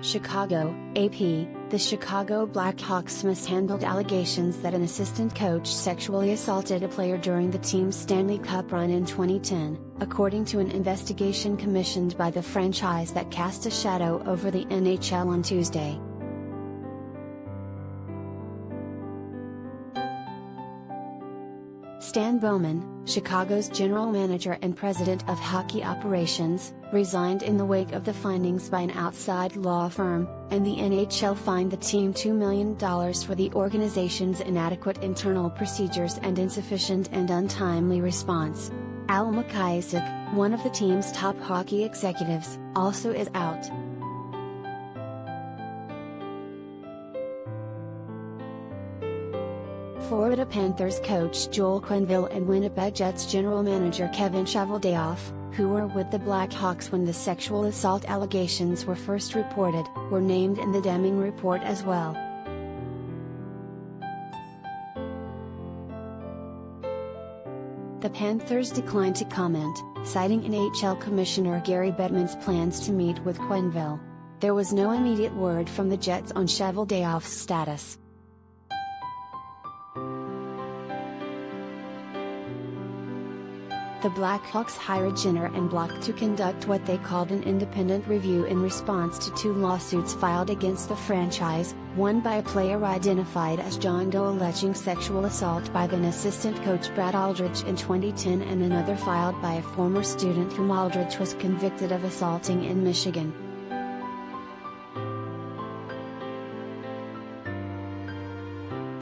Chicago, AP, the Chicago Blackhawks mishandled allegations that an assistant coach sexually assaulted a player during the team's Stanley Cup run in 2010, according to an investigation commissioned by the franchise that cast a shadow over the NHL on Tuesday. Stan Bowman, Chicago's general manager and president of hockey operations, resigned in the wake of the findings by an outside law firm, and the NHL fined the team $2 million for the organization's inadequate internal procedures and insufficient and untimely response. Al McIsaac, one of the team's top hockey executives, also is out. Florida Panthers coach Joel Quenneville and Winnipeg Jets general manager Kevin Cheveldayoff, who were with the Blackhawks when the sexual assault allegations were first reported, were named in the Deming report as well. The Panthers declined to comment, citing NHL Commissioner Gary Bettman's plans to meet with Quenneville. There was no immediate word from the Jets on Cheveldayoff's status. The Blackhawks hired Jenner and Block to conduct what they called an independent review in response to two lawsuits filed against the franchise, one by a player identified as John Doe alleging sexual assault by then assistant coach Brad Aldridge in 2010 and another filed by a former student whom Aldridge was convicted of assaulting in Michigan.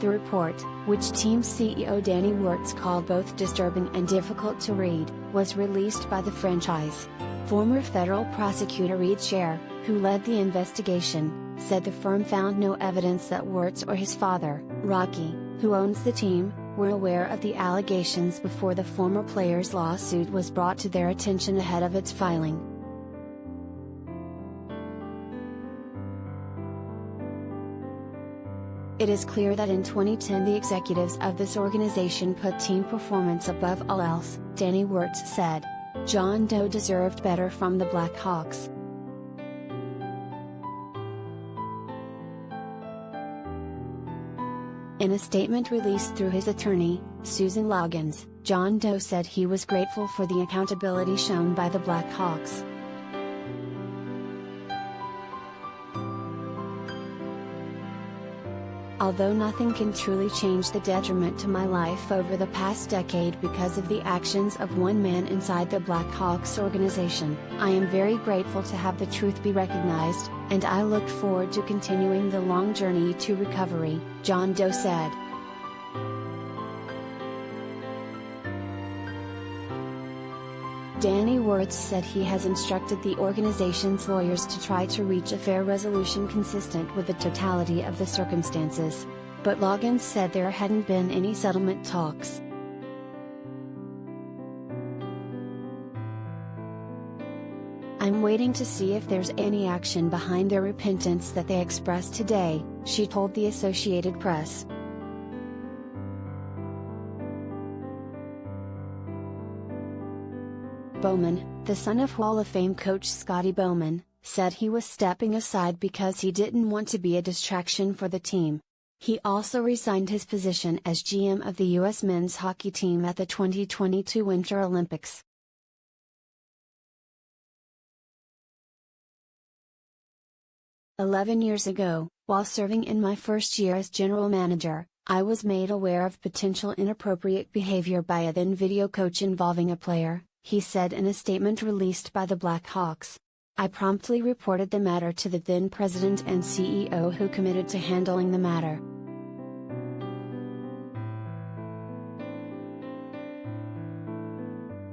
The report, which team CEO Danny Wirtz called both disturbing and difficult to read, was released by the franchise. Former federal prosecutor Reed Scher, who led the investigation, said the firm found no evidence that Wirtz or his father, Rocky, who owns the team, were aware of the allegations before the former player's lawsuit was brought to their attention ahead of its filing. It is clear that in 2010 the executives of this organization put team performance above all else, Danny Wirtz said. John Doe deserved better from the Blackhawks. In a statement released through his attorney, Susan Loggins, John Doe said he was grateful for the accountability shown by the Blackhawks. Although nothing can truly change the detriment to my life over the past decade because of the actions of one man inside the Blackhawks organization, I am very grateful to have the truth be recognized, and I look forward to continuing the long journey to recovery, John Doe said. Danny Wirtz said he has instructed the organization's lawyers to try to reach a fair resolution consistent with the totality of the circumstances. But Loggins said there hadn't been any settlement talks. I'm waiting to see if there's any action behind their repentance that they expressed today, she told the Associated Press. Bowman, the son of Hall of Fame coach Scotty Bowman, said he was stepping aside because he didn't want to be a distraction for the team. He also resigned his position as GM of the U.S. men's hockey team at the 2022 Winter Olympics. "11 years ago, while serving in my first year as general manager, I was made aware of potential inappropriate behavior by a then video coach involving a player," he said in a statement released by the Blackhawks. "I promptly reported the matter to the then president and CEO who committed to handling the matter.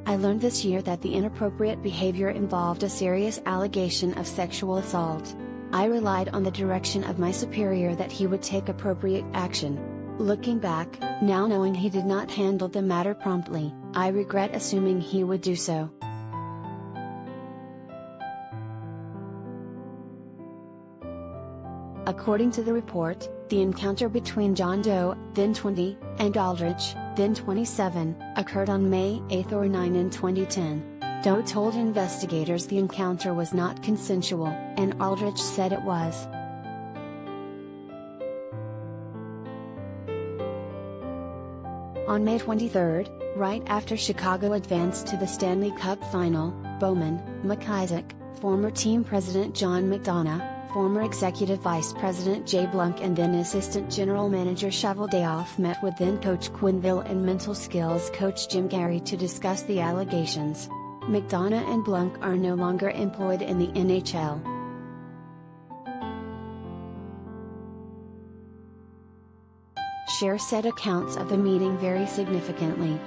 I learned this year that the inappropriate behavior involved a serious allegation of sexual assault. I relied on the direction of my superior that he would take appropriate action. Looking back, now knowing he did not handle the matter promptly, I regret assuming he would do so." According to the report, the encounter between John Doe, then 20, and Aldridge, then 27, occurred on May 8 or 9 in 2010. Doe told investigators the encounter was not consensual, and Aldrich said it was. On May 23, right after Chicago advanced to the Stanley Cup final, Bowman, McIsaac, former team president John McDonough, former executive vice president Jay Blunk and then assistant general manager Cheveldayoff met with then coach Quenneville and mental skills coach Jim Gary to discuss the allegations. McDonough and Blunk are no longer employed in the NHL. Share said accounts of the meeting vary significantly.